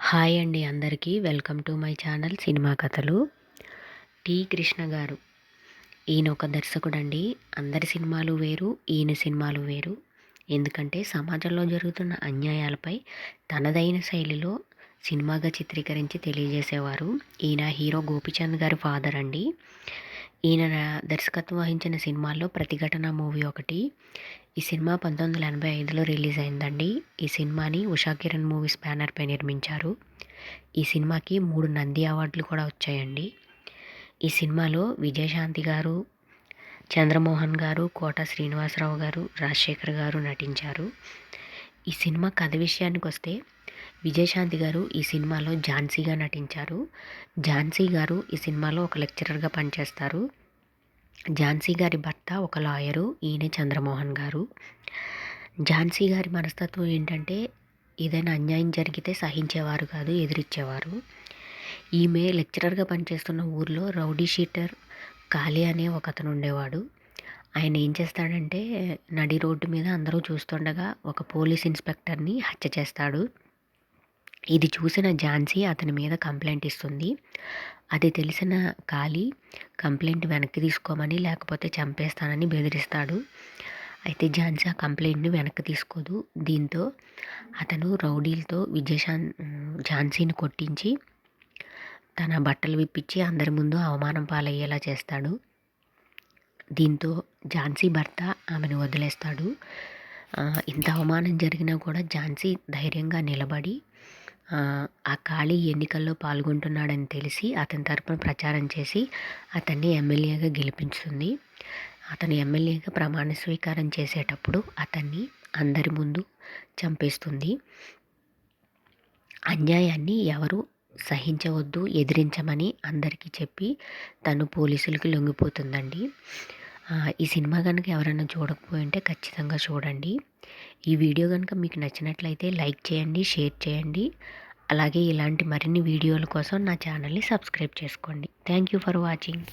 Hi అండి అందరికీ. Welcome to my channel cinema కథలు. టి కృష్ణ గారు ఈయన ఒక దర్శకుడండి. అందరి సినిమాలు వేరు, ఈయన సినిమాలు వేరు. ఎందుకంటే సమాజంలో జరుగుతున్న అన్యాయాలపై తనదైన శైలిలో సినిమాగా చిత్రీకరించి తెలియజేసేవారు. ఈయన హీరో గోపీచంద్ గారి ఫాదర్ అండి. ఈయన దర్శకత్వం వహించిన సినిమాల్లో ప్రతిఘటన మూవీ ఒకటి. ఈ సినిమా 1985లో రిలీజ్ అయిందండి. ఈ సినిమాని ఉషా కిరణ్ మూవీస్ బ్యానర్పై నిర్మించారు. ఈ సినిమాకి 3 నంది అవార్డులు కూడా వచ్చాయండి. ఈ సినిమాలో విజయశాంతి గారు, చంద్రమోహన్ గారు, కోట శ్రీనివాసరావు గారు, రాజశేఖర్ గారు నటించారు. ఈ సినిమా కథ విషయానికి వస్తే విజయశాంతి గారు ఈ సినిమాలో ఝాన్సీగా నటించారు. ఝాన్సీ గారు ఈ సినిమాలో ఒక లెక్చరర్గా పనిచేస్తారు. ఝాన్సీ గారి భర్త ఒక లాయరు, ఈయనే చంద్రమోహన్ గారు. ఝాన్సీ గారి మనస్తత్వం ఏంటంటే ఏదైనా అన్యాయం జరిగితే సహించేవారు కాదు, ఎదిరించేవారు. ఈమె లెక్చరర్గా పనిచేస్తున్న ఊర్లో రౌడీ షీటర్ కాళీ అనే ఒక అతను ఉండేవాడు. ఆయన ఏం చేస్తాడంటే నడి రోడ్డు మీద అందరూ చూస్తుండగా ఒక పోలీస్ ఇన్స్పెక్టర్ని హత్య చేస్తాడు. ఇది చూసిన ఝాన్సీ అతని మీద కంప్లైంట్ ఇస్తుంది. అది తెలిసిన కాళీ కంప్లైంట్ వెనక్కి తీసుకోమని, లేకపోతే చంపేస్తానని బెదిరిస్తాడు. అయితే ఝాన్సీ ఆ కంప్లైంట్ని వెనక్కి తీసుకోదు. దీంతో అతను రౌడీలతో ఝాన్సీని కొట్టించి తన బట్టలు విప్పించి అందరి ముందు అవమానం పాలయ్యేలా చేస్తాడు. దీంతో ఝాన్సీ భర్త ఆమెను వదిలేస్తాడు. ఇంత అవమానం జరిగినా కూడా ఝాన్సీ ధైర్యంగా నిలబడి ఆ కాళీ ఎన్నికల్లో పాల్గొంటున్నాడని తెలిసి అతని తరపున ప్రచారం చేసి అతన్ని ఎమ్మెల్యేగా గెలిపించుతుంది. అతను ఎమ్మెల్యేగా ప్రమాణ స్వీకారం చేసేటప్పుడు అతన్ని అందరి ముందు చంపేస్తుంది. అన్యాయాన్ని ఎవరు సహించవద్దు, ఎదిరించమని అందరికీ చెప్పి తను పోలీసులకి లొంగిపోతుందండి. ఈ సినిమా కనుక ఎవరైనా చూడకపోయింటే ఖచ్చితంగా చూడండి. ఈ వీడియో కనుక మీకు నచ్చినట్లయితే లైక్ చేయండి, షేర్ చేయండి. అలాగే ఇలాంటి మరిన్ని వీడియోల కోసం నా ఛానల్ని సబ్స్క్రైబ్ చేసుకోండి. Thank you for watching.